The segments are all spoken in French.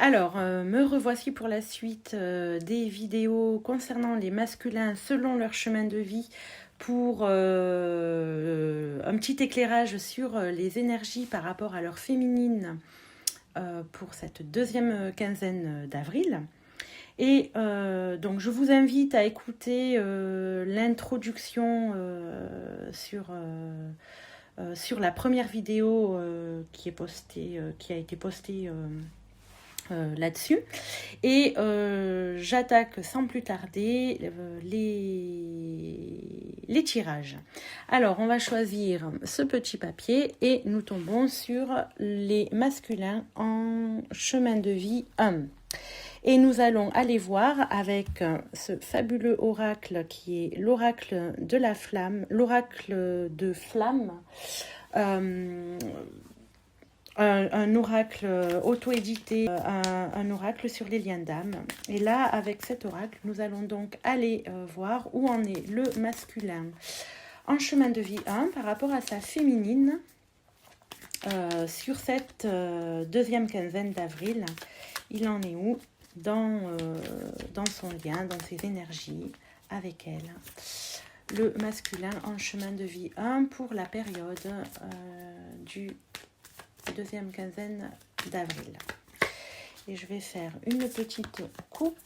Alors, me revoici pour la suite des vidéos concernant les masculins selon leur chemin de vie pour un petit éclairage sur les énergies par rapport à leur féminine pour cette deuxième quinzaine d'avril. Et donc, je vous invite à écouter l'introduction sur la première vidéo qui a été postée là-dessus. Et j'attaque sans plus tarder les tirages. Alors, on va choisir ce petit papier et nous tombons sur les masculins en chemin de vie 1. Et nous allons aller voir avec ce fabuleux oracle qui est l'oracle de la flamme, l'oracle de flamme, un oracle auto-édité, un oracle sur les liens d'âme. Et là, avec cet oracle, nous allons donc aller voir où en est le masculin en chemin de vie 1 par rapport à sa féminine sur cette deuxième quinzaine d'avril. Il en est où dans son lien, dans ses énergies avec elle. Le masculin en chemin de vie 1 pour la période du deuxième quinzaine d'avril. Et je vais faire une petite coupe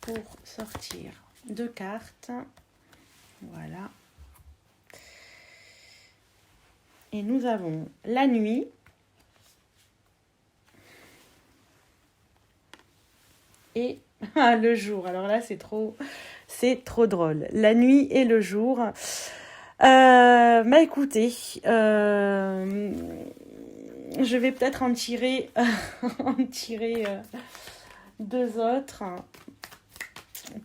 pour sortir 2 cartes. Voilà. Et nous avons la nuit. Et le jour. Alors là, c'est trop drôle. La nuit et le jour. Écoutez, je vais peut-être en tirer, deux autres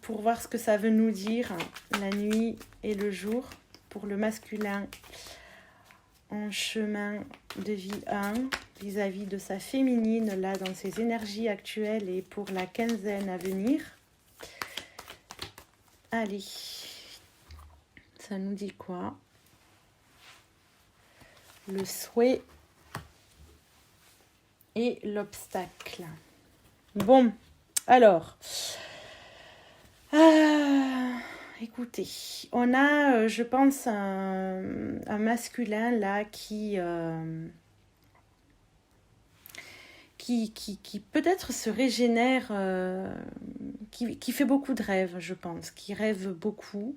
pour voir ce que ça veut nous dire, la nuit et le jour, pour le masculin en chemin de vie 1, vis-à-vis de sa féminine, là, dans ses énergies actuelles et pour la quinzaine à venir. Allez, ça nous dit quoi? Le souhait et l'obstacle. Bon, alors, écoutez, on a, je pense, un masculin là qui peut-être se régénère, qui fait beaucoup de rêves, je pense, qui rêve beaucoup,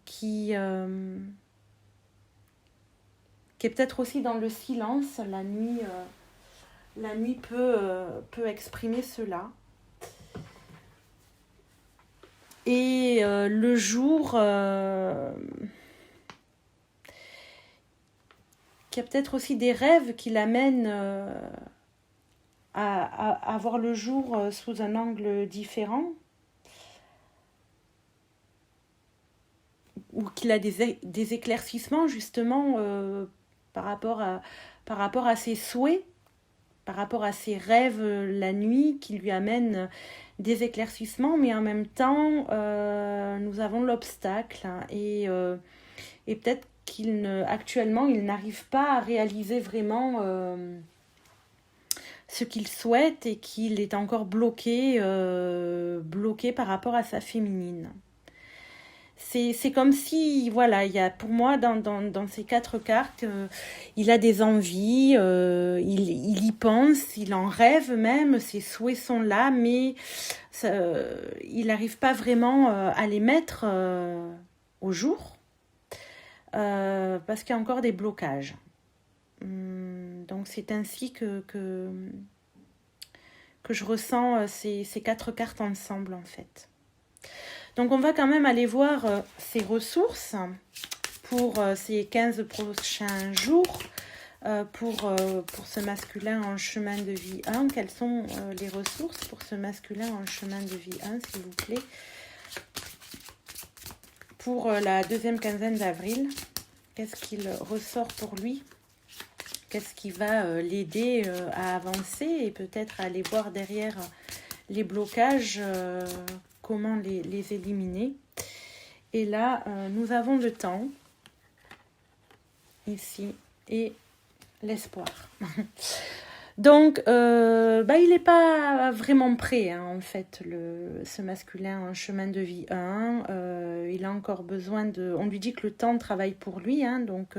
qui est peut-être aussi dans le silence. La nuit peut exprimer cela. Et le jour, qui a peut-être aussi des rêves qui l'amènent à voir le jour sous un angle différent, ou qu'il a des éclaircissements justement par rapport à ses souhaits, par rapport à ses rêves la nuit, qui lui amènent des éclaircissements, mais en même temps nous avons l'obstacle, hein, et peut-être actuellement il n'arrive pas à réaliser vraiment ce qu'il souhaite et qu'il est encore bloqué par rapport à sa féminine. C'est comme si, voilà, il y a pour moi dans ces 4 cartes, il a des envies, il y pense, il en rêve même, ses souhaits sont là, mais il n'arrive pas vraiment à les mettre au jour, parce qu'il y a encore des blocages. Donc c'est ainsi que je ressens ces 4 cartes ensemble, en fait. Donc on va quand même aller voir ses ressources pour ces 15 prochains jours, pour ce masculin en chemin de vie 1. Quelles sont les ressources pour ce masculin en chemin de vie 1, s'il vous plaît, pour la deuxième quinzaine d'avril? Qu'est-ce qu'il ressort pour lui? Qu'est-ce qui va l'aider à avancer et peut-être à aller voir derrière les blocages, comment les éliminer? Et là, nous avons le temps, ici, et l'espoir. Donc, il n'est pas vraiment prêt, hein, en fait, ce masculin en chemin de vie 1. Il a encore besoin de... On lui dit que le temps travaille pour lui, hein, donc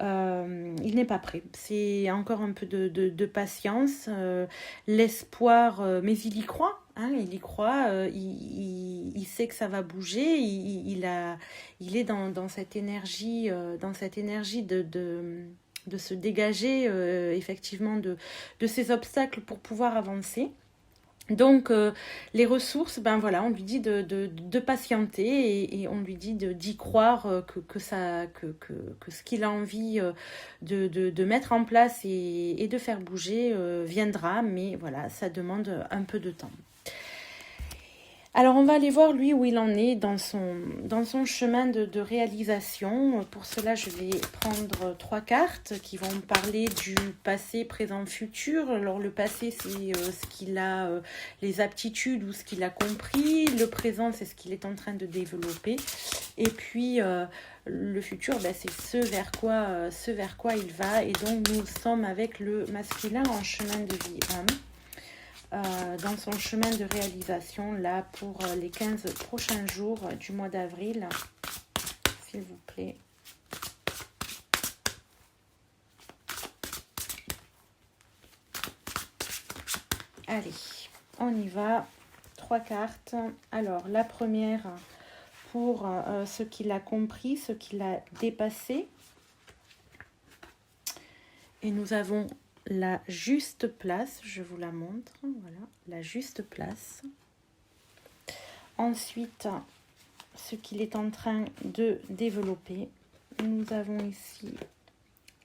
il n'est pas prêt. C'est encore un peu de patience, l'espoir, mais il y croit. Hein, il y croit, il sait que ça va bouger, il est dans cette énergie, de se dégager effectivement de ces obstacles pour pouvoir avancer. Donc les ressources, on lui dit de patienter et on lui dit d'y croire que ce qu'il a envie de mettre en place et de faire bouger viendra, mais voilà, ça demande un peu de temps. Alors, on va aller voir, lui, où il en est dans son chemin de réalisation. Pour cela, je vais prendre 3 cartes qui vont me parler du passé, présent, futur. Alors, le passé, c'est ce qu'il a, les aptitudes ou ce qu'il a compris. Le présent, c'est ce qu'il est en train de développer. Et puis, le futur, c'est ce vers quoi il va. Et donc, nous sommes avec le masculin en chemin de vie 1. Dans son chemin de réalisation là pour les 15 prochains jours du mois d'avril, s'il vous plaît. Allez, on y va. 3 cartes. Alors, la première pour ce qu'il a compris, ce qu'il a dépassé. Et nous avons la juste place, je vous la montre, voilà, la juste place. Ensuite, ce qu'il est en train de développer. Nous avons ici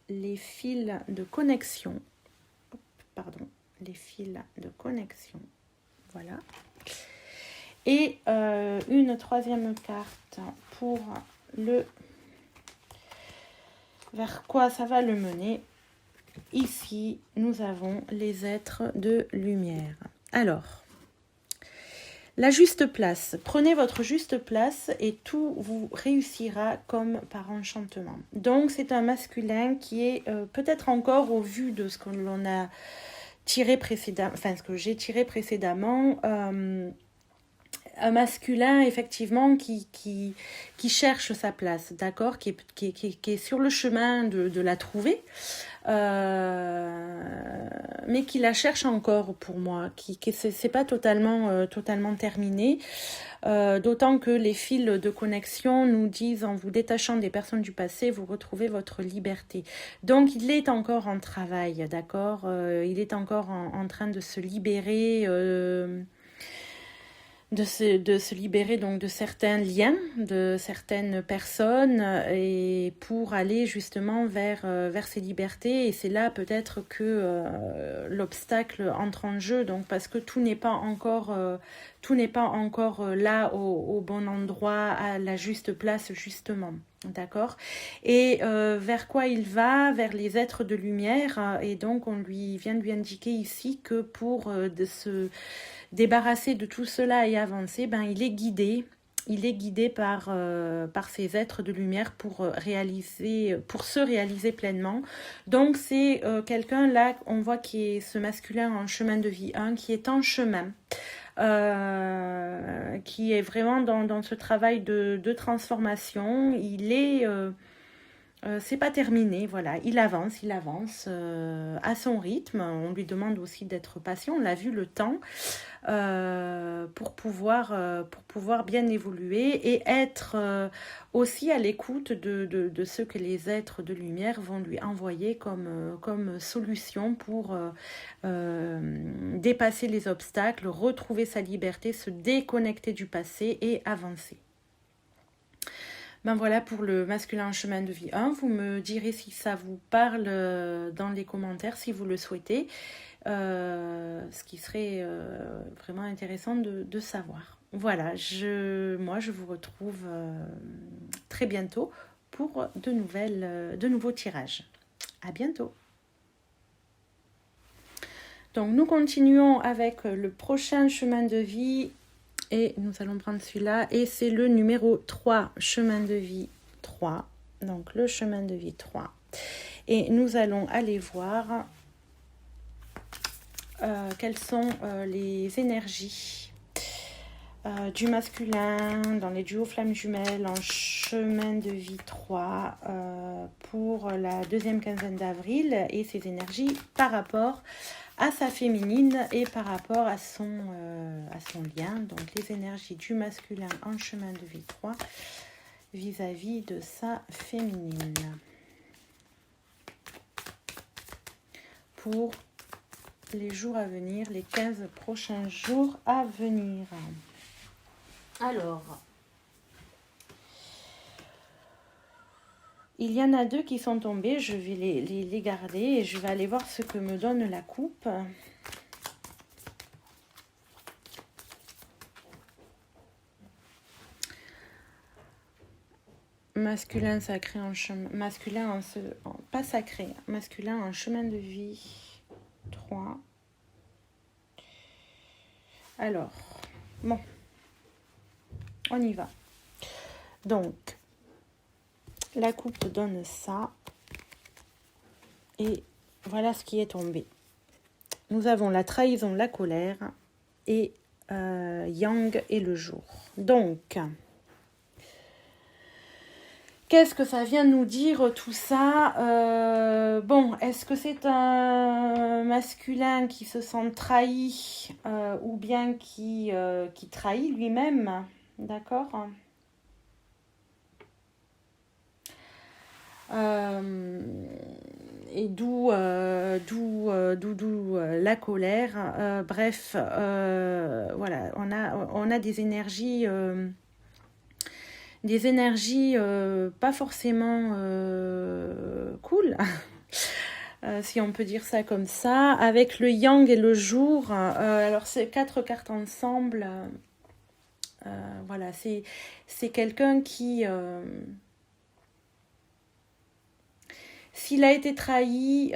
les fils de connexion. Pardon, les fils de connexion. Voilà. Et une troisième carte pour vers quoi ça va le mener. Ici, nous avons les êtres de lumière. Alors, la juste place. Prenez votre juste place et tout vous réussira comme par enchantement. Donc, c'est un masculin qui est peut-être encore, au vu de ce que l'on a tiré précédemment, enfin, ce que j'ai tiré précédemment, un masculin effectivement qui cherche sa place, d'accord, qui est sur le chemin de la trouver, mais qui la cherche encore pour moi, qui c'est pas totalement terminé, d'autant que les fils de connexion nous disent en vous détachant des personnes du passé, vous retrouvez votre liberté. Donc il est encore en travail, d'accord, il est encore en train de se libérer. De se libérer donc de certains liens, de certaines personnes et pour aller justement vers ces libertés. Et c'est là peut-être que l'obstacle entre en jeu, donc parce que tout n'est pas encore là au bon endroit, à la juste place justement. D'accord. Et vers quoi il va? Vers les êtres de lumière. Et donc on vient de lui indiquer ici que pour de se débarrasser de tout cela et avancer, il est guidé. Il est guidé par ces êtres de lumière pour se réaliser pleinement. Donc c'est quelqu'un là, on voit qui est ce masculin en chemin de vie 1, qui est en chemin. Qui est vraiment dans ce travail de transformation. Il est... c'est pas terminé, voilà, il avance à son rythme. On lui demande aussi d'être patient, on l'a vu, le temps, pour pouvoir bien évoluer et être aussi à l'écoute de ce que les êtres de lumière vont lui envoyer comme solution pour dépasser les obstacles, retrouver sa liberté, se déconnecter du passé et avancer. Voilà pour le masculin en chemin de vie 1. Vous me direz si ça vous parle dans les commentaires, si vous le souhaitez. Ce qui serait vraiment intéressant de savoir. Voilà, moi je vous retrouve très bientôt pour de nouveaux tirages. À bientôt. Donc nous continuons avec le prochain chemin de vie. Et nous allons prendre celui-là. Et c'est le numéro 3, chemin de vie 3. Donc le chemin de vie 3. Et nous allons aller voir quelles sont les énergies du masculin dans les duos flammes jumelles en chemin de vie 3 pour la deuxième quinzaine d'avril et ses énergies par rapport à sa féminine et par rapport à son lien. Donc les énergies du masculin en chemin de vie 3 vis-à-vis de sa féminine. Pour les jours à venir, les 15 prochains jours à venir. Alors, il y en a 2 qui sont tombés, je vais les garder et je vais aller voir ce que me donne la coupe. Masculin sacré en chemin, masculin pas sacré, masculin en chemin de vie 3. Alors, bon, on y va. Donc, la coupe donne ça. Et voilà ce qui est tombé. Nous avons la trahison, la colère et Yang et le jour. Donc, qu'est-ce que ça vient nous dire tout ça? Bon, est-ce que c'est un masculin qui se sent trahi ou bien qui trahit lui-même? D'accord. Et d'où la colère. Bref, voilà, on a des énergies pas forcément cool, si on peut dire ça comme ça, avec le yang et le jour. Alors, c'est 4 cartes ensemble. Voilà, c'est quelqu'un qui... s'il a été trahi,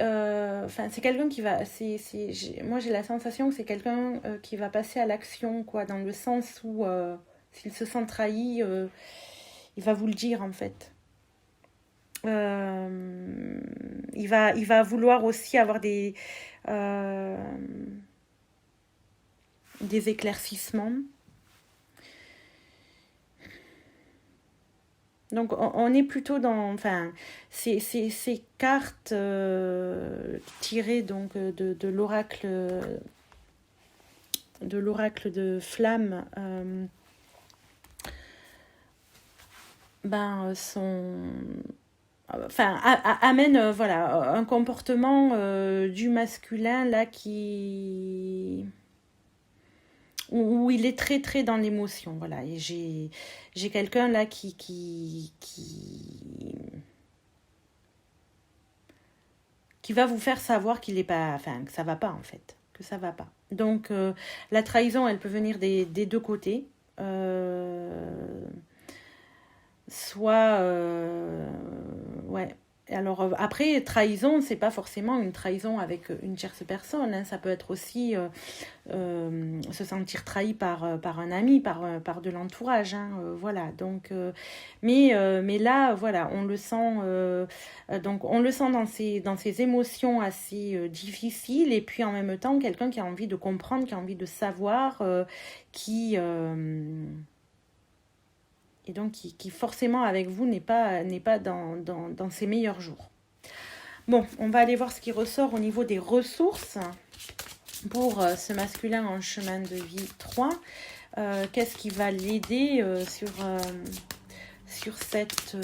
c'est quelqu'un qui va... moi, j'ai la sensation que c'est quelqu'un qui va passer à l'action, quoi, dans le sens où s'il se sent trahi, il va vous le dire, en fait. Il va vouloir aussi avoir des éclaircissements. Donc, on est plutôt dans... Enfin, ces cartes tirées donc, de l'oracle de flamme amènent voilà, un comportement du masculin là où il est très très dans l'émotion, voilà, et j'ai quelqu'un là qui va vous faire savoir qu'il est pas, que ça va pas en fait, que ça va pas. Donc la trahison, elle peut venir des 2 côtés, soit ouais. Alors après, trahison, c'est pas forcément une trahison avec une tierce personne, hein. Ça peut être aussi se sentir trahi par un ami, par de l'entourage, hein. Voilà. Donc, mais là, voilà, on le sent. Donc, on le sent dans ses émotions assez difficiles, et puis en même temps, quelqu'un qui a envie de comprendre, qui a envie de savoir, et donc qui forcément avec vous n'est pas dans ses meilleurs jours. Bon, on va aller voir ce qui ressort au niveau des ressources pour ce masculin en chemin de vie 3. Qu'est-ce qui va l'aider sur cette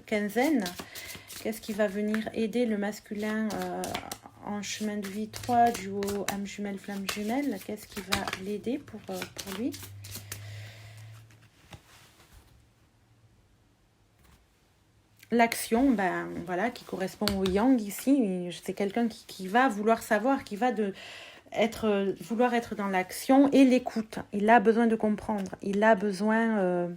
quinzaine? Qu'est-ce qui va venir aider le masculin en chemin de vie 3, duo âme jumelle, flamme jumelle? Qu'est-ce qui va l'aider pour lui? L'action, voilà, qui correspond au yang ici. C'est quelqu'un qui va vouloir savoir, qui va vouloir être dans l'action et l'écoute. Il a besoin de comprendre. Il a besoin...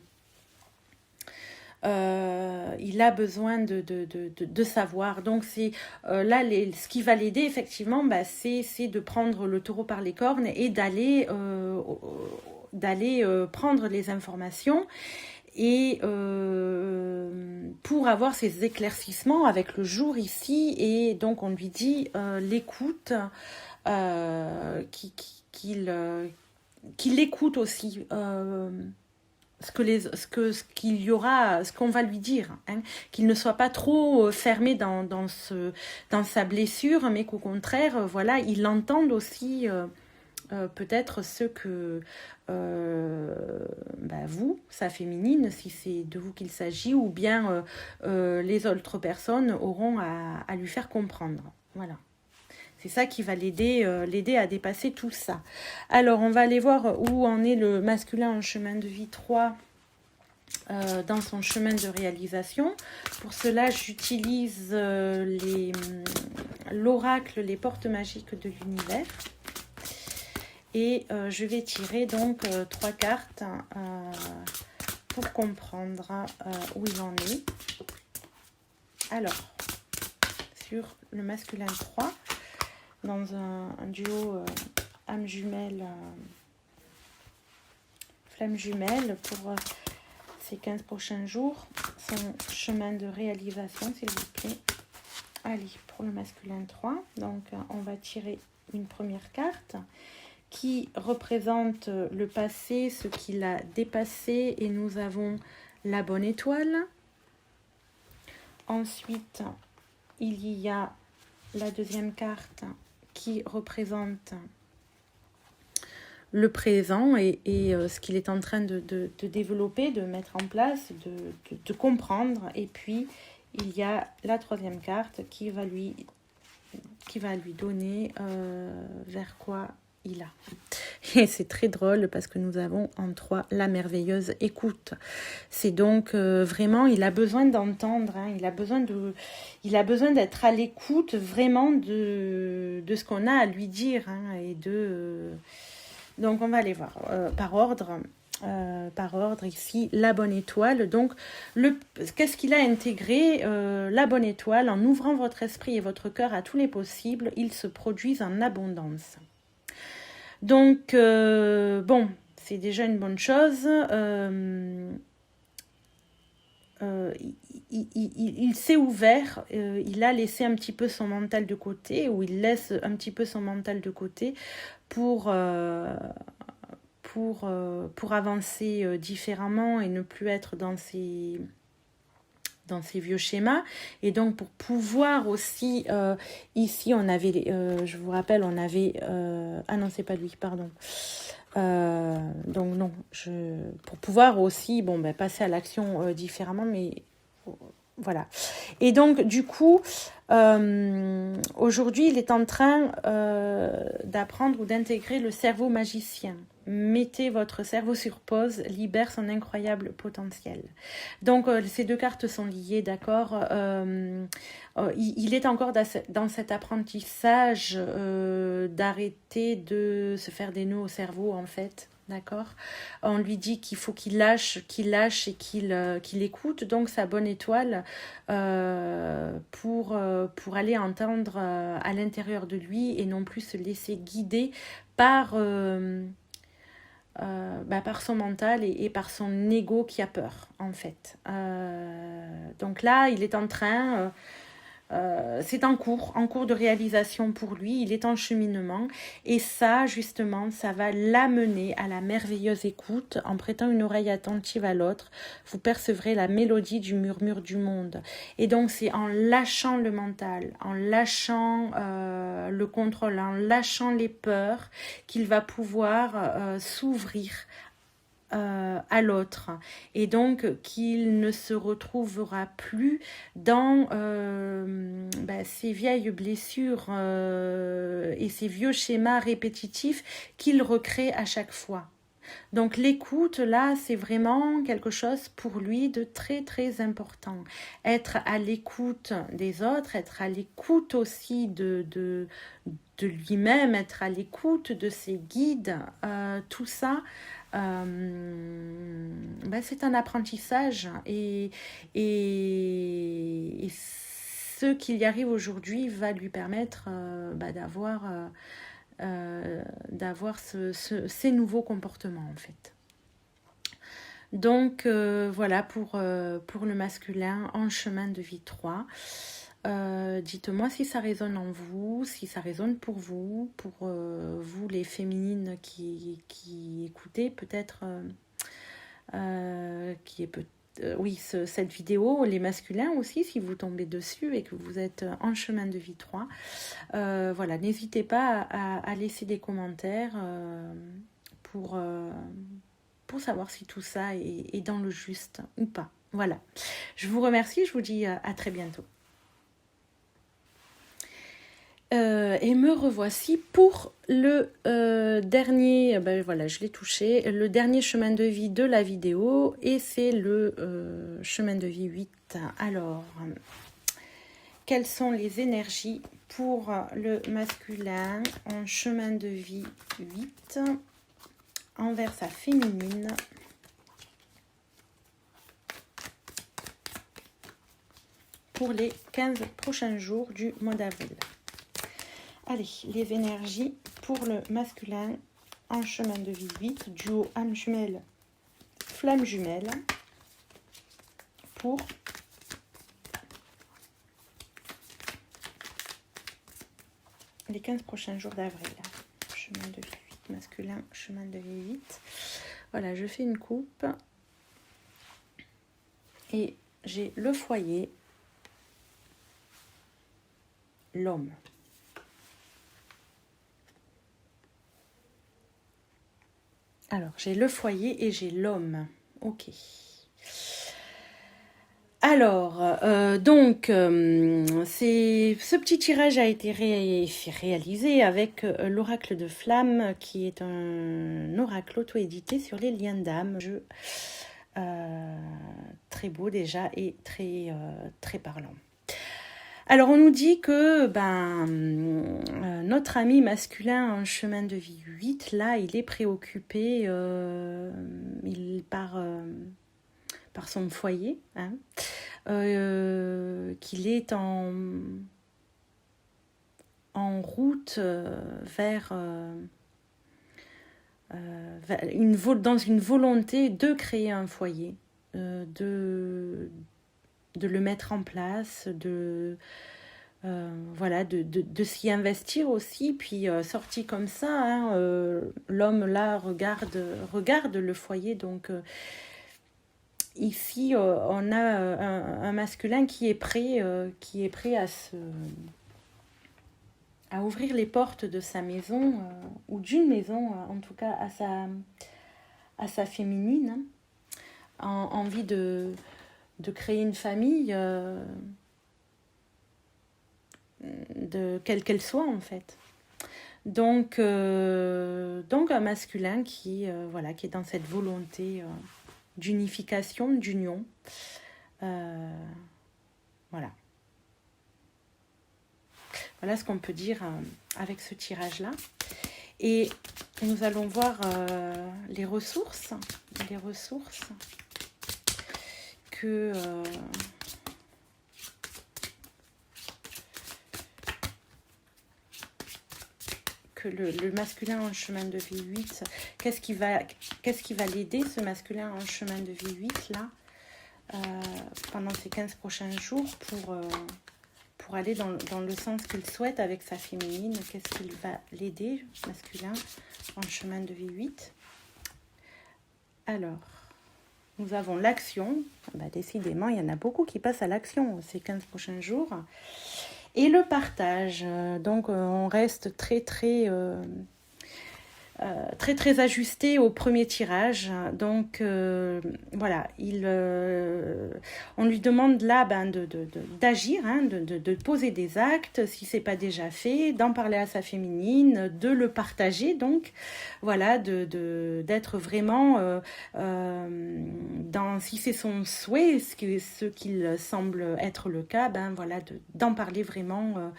de savoir. Donc c'est là ce qui va l'aider effectivement, c'est de prendre le taureau par les cornes et d'aller prendre les informations et pour avoir ces éclaircissements avec le jour ici. Et donc on lui dit l'écoute, qu'il écoute aussi ce qu'il y aura, ce qu'on va lui dire, hein, qu'il ne soit pas trop fermé dans sa blessure, mais qu'au contraire, voilà, il entende aussi peut-être ce que vous, sa féminine, si c'est de vous qu'il s'agit, ou bien les autres personnes auront à lui faire comprendre. Voilà. C'est ça qui va l'aider à dépasser tout ça. Alors, on va aller voir où en est le masculin en chemin de vie 3 dans son chemin de réalisation. Pour cela, j'utilise l'oracle, les portes magiques de l'univers. Et je vais tirer donc 3 cartes pour comprendre où il en est. Alors, sur le masculin 3, dans un duo âme jumelle, flamme jumelle, pour ces 15 prochains jours, son chemin de réalisation, s'il vous plaît. Allez, pour le masculin 3, donc on va tirer une première carte qui représente le passé, ce qu'il a dépassé, et nous avons la bonne étoile. Ensuite, il y a la deuxième carte qui représente le présent et ce qu'il est en train de développer, de mettre en place, de comprendre. Et puis, il y a la troisième carte qui va lui donner vers quoi il a. Et c'est très drôle parce que nous avons en 3 la merveilleuse écoute. C'est donc vraiment, il a besoin d'entendre, hein, il a besoin d'être à l'écoute vraiment de ce qu'on a à lui dire, hein, et donc on va aller voir par ordre. Ici, la bonne étoile. Donc, qu'est-ce qu'il a intégré, la bonne étoile? En ouvrant votre esprit et votre cœur à tous les possibles, ils se produisent en abondance. Donc, bon, c'est déjà une bonne chose. Il s'est ouvert, il a laissé un petit peu son mental de côté, ou il laisse un petit peu son mental de côté pour avancer différemment et ne plus être dans ces vieux schémas. Et donc pour pouvoir aussi ici on avait je vous rappelle, on avait ah non, c'est pas lui, pardon. Donc non, pour pouvoir aussi passer à l'action différemment, mais voilà. Et donc du coup aujourd'hui il est en train d'apprendre ou d'intégrer le cerveau magicien. Mettez votre cerveau sur pause, libère son incroyable potentiel. Donc ces deux cartes sont liées, d'accord. Il est encore dans cet apprentissage d'arrêter de se faire des nœuds au cerveau, en fait. D'accord. On lui dit qu'il faut qu'il lâche et qu'il écoute donc sa bonne étoile pour aller entendre à l'intérieur de lui et non plus se laisser guider par son mental et par son ego qui a peur, en fait. Donc là, il est en train... c'est en cours de réalisation pour lui, il est en cheminement, et ça justement ça va l'amener à la merveilleuse écoute. En prêtant une oreille attentive à l'autre, vous percevrez la mélodie du murmure du monde. Et donc c'est en lâchant le mental, en lâchant le contrôle, en lâchant les peurs, qu'il va pouvoir s'ouvrir à l'autre, et donc qu'il ne se retrouvera plus dans ces vieilles blessures et ces vieux schémas répétitifs qu'il recrée à chaque fois. Donc l'écoute, là, c'est vraiment quelque chose pour lui de très très important. Être à l'écoute des autres, être à l'écoute aussi de lui-même, être à l'écoute de ses guides, tout ça, c'est un apprentissage. Et ce qu'il y arrive aujourd'hui va lui permettre d'avoir ces nouveaux comportements, en fait. Donc, voilà pour le masculin en chemin de vie 3. Dites-moi si ça résonne en vous, si ça résonne pour vous vous les féminines qui écoutez peut-être, qui est oui, cette vidéo, les masculins aussi, si vous tombez dessus et que vous êtes en chemin de vie 3. Voilà, n'hésitez pas à laisser des commentaires pour savoir si tout ça est dans le juste ou pas. Voilà, je vous remercie, je vous dis à très bientôt. Et me revoici pour le dernier, ben voilà, je l'ai touché, le dernier chemin de vie de la vidéo, et c'est le chemin de vie 8. Alors, quelles sont les énergies pour le masculin en chemin de vie 8 envers sa féminine pour les 15 prochains jours du mois d'avril? Allez, les énergies pour le masculin en chemin de vie 8, duo âme jumelle, flamme jumelle, pour les 15 prochains jours d'avril. Chemin de vie 8, masculin, chemin de vie 8. Voilà, je fais une coupe. Et j'ai le foyer, l'homme. Alors, j'ai le foyer et j'ai l'homme. Ok. Alors, ce petit tirage a été réalisé avec l'oracle de flamme, qui est un oracle auto-édité sur les liens d'âme. Très beau déjà et très parlant. Alors, on nous dit que notre ami masculin en chemin de vie 8, là, il est préoccupé, par son foyer, hein, qu'il est en route vers dans une volonté de créer un foyer, de le mettre en place, voilà, de s'y investir aussi. Puis sorti comme ça, hein, l'homme là regarde le foyer. Donc ici on a un masculin qui est prêt à ouvrir les portes de sa maison, ou d'une maison, en tout cas à sa féminine, hein, envie de créer une famille, quelle qu'elle soit en fait. Donc un masculin qui est dans cette volonté d'unification, d'union. Voilà. Voilà ce qu'on peut dire avec ce tirage-là. Et nous allons voir les ressources que le masculin en chemin de vie 8, qu'est-ce qui va l'aider, ce masculin en chemin de vie 8 là, pendant ces 15 prochains jours, pour aller dans le sens qu'il souhaite avec sa féminine. Qu'est-ce qu'il va l'aider, masculin en chemin de vie 8? Alors, nous avons l'action. Décidément, il y en a beaucoup qui passent à l'action ces 15 prochains jours. Et le partage. Donc, on reste très ajusté au premier tirage. Donc voilà, on lui demande là d'agir, hein, de poser des actes si c'est pas déjà fait, d'en parler à sa féminine, de le partager. Donc voilà, d'être vraiment si c'est son souhait, ce qu'il semble être le cas, voilà, d'en parler vraiment,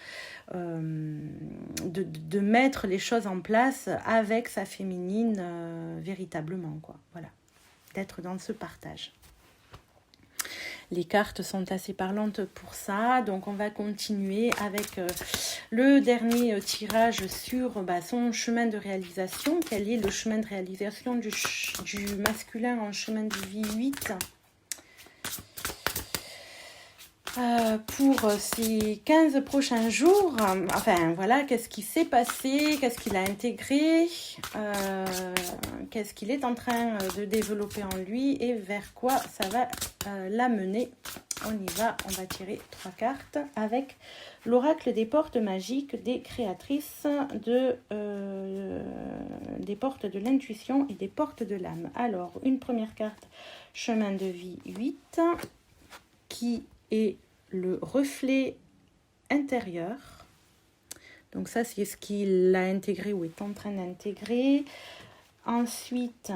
de mettre les choses en place avec sa féminine, véritablement, quoi. Voilà, d'être dans ce partage. Les cartes sont assez parlantes pour ça. Donc on va continuer avec le dernier tirage sur son chemin de réalisation. Quel est le chemin de réalisation du masculin en chemin de vie 8 pour ces 15 prochains jours? Enfin voilà, qu'est-ce qui s'est passé, qu'est-ce qu'il a intégré, qu'est-ce qu'il est en train de développer en lui et vers quoi ça va l'amener. On y va, on va tirer 3 cartes avec l'oracle des portes magiques des créatrices des portes de l'intuition et des portes de l'âme. Alors, une première carte, chemin de vie 8, qui est le reflet intérieur. Donc ça, c'est ce qu'il a intégré ou est en train d'intégrer. Ensuite,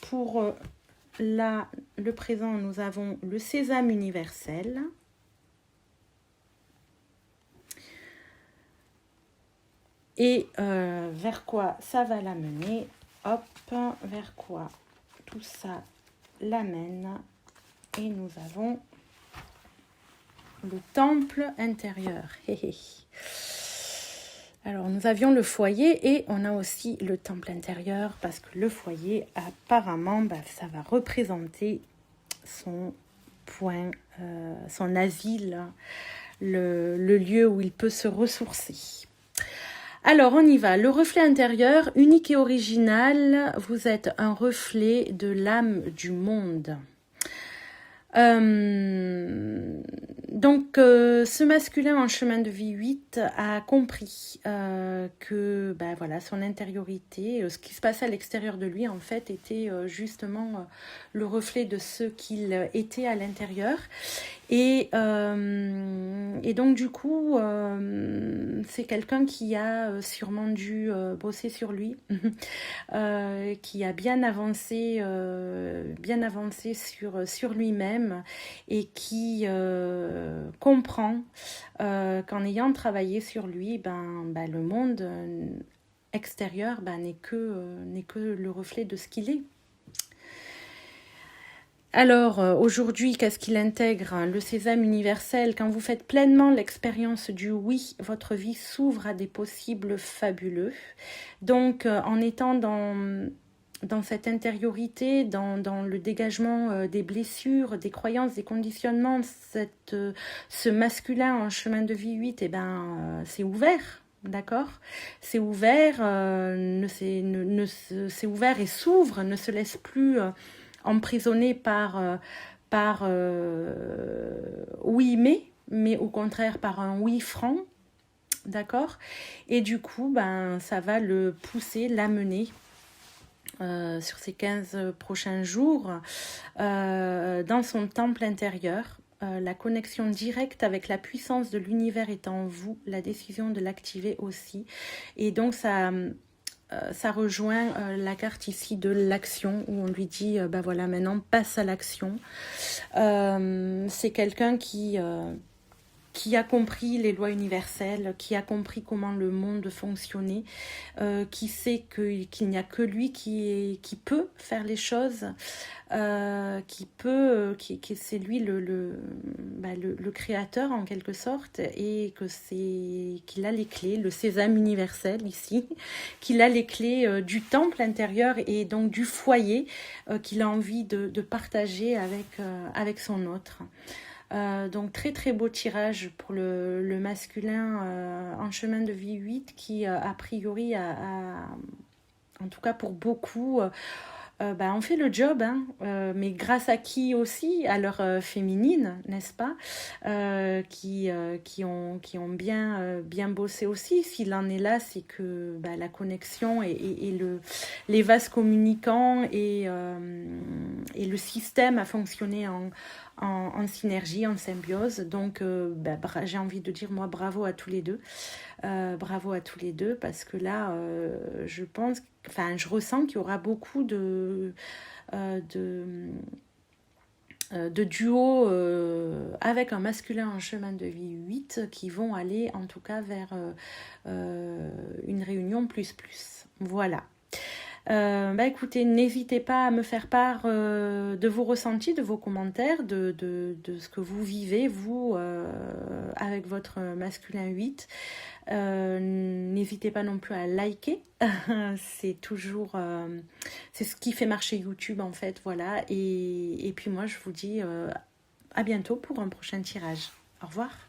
pour le présent, nous avons le sésame universel. Et vers quoi ça va l'amener? Hop, vers quoi tout ça l'amène? Et nous avons le temple intérieur. Alors, nous avions le foyer et on a aussi le temple intérieur parce que le foyer, apparemment, ça va représenter son point, son asile, le lieu où il peut se ressourcer. Alors, on y va. Le reflet intérieur, unique et original, vous êtes un reflet de l'âme du monde. Donc, ce masculin en chemin de vie 8 a compris que voilà, son intériorité, ce qui se passait à l'extérieur de lui, en fait, était justement le reflet de ce qu'il était à l'intérieur. Et donc, du coup, c'est quelqu'un qui a sûrement dû bosser sur lui, qui a bien avancé sur lui-même et qui comprend qu'en ayant travaillé sur lui, le monde extérieur n'est que le reflet de ce qu'il est. Alors, aujourd'hui, qu'est-ce qu'il intègre? Le sésame universel. Quand vous faites pleinement l'expérience du oui, votre vie s'ouvre à des possibles fabuleux. Donc, en étant dans cette intériorité, dans le dégagement des blessures, des croyances, des conditionnements, ce masculin en chemin de vie 8, c'est ouvert. D'accord, c'est ouvert, c'est ouvert et s'ouvre, ne se laisse plus emprisonné par oui mais au contraire par un oui franc, d'accord. Et du coup, ça va le pousser, l'amener sur ces 15 prochains jours dans son temple intérieur. La connexion directe avec la puissance de l'univers est en vous, la décision de l'activer aussi. Et donc, ça rejoint la carte ici de l'action où on lui dit voilà, maintenant passe à l'action. C'est quelqu'un qui a compris les lois universelles, qui a compris comment le monde fonctionnait, qui sait qu'il n'y a que lui qui peut faire les choses, c'est lui le créateur en quelque sorte, et qu'il a les clés, le sésame universel ici, qu'il a les clés du temple intérieur et donc du foyer qu'il a envie de partager avec son autre. Donc très très beau tirage pour le masculin en chemin de vie 8 qui a priori en tout cas pour beaucoup on fait le job, mais grâce à qui aussi? À leur féminine, n'est-ce pas, qui ont bien bossé aussi. S'il en est là, c'est que la connexion et les vases communicants et le système a fonctionné en synergie, en symbiose. Donc, j'ai envie de dire, moi, bravo à tous les deux. Bravo à tous les deux, parce que là, je ressens qu'il y aura beaucoup de duos avec un masculin en chemin de vie 8 qui vont aller en tout cas vers une réunion plus. Voilà. Écoutez, n'hésitez pas à me faire part de vos ressentis, de vos commentaires, de ce que vous vivez, vous, avec votre masculin 8. N'hésitez pas non plus à liker, c'est toujours, c'est ce qui fait marcher YouTube en fait, voilà. Et puis moi, je vous dis à bientôt pour un prochain tirage. Au revoir.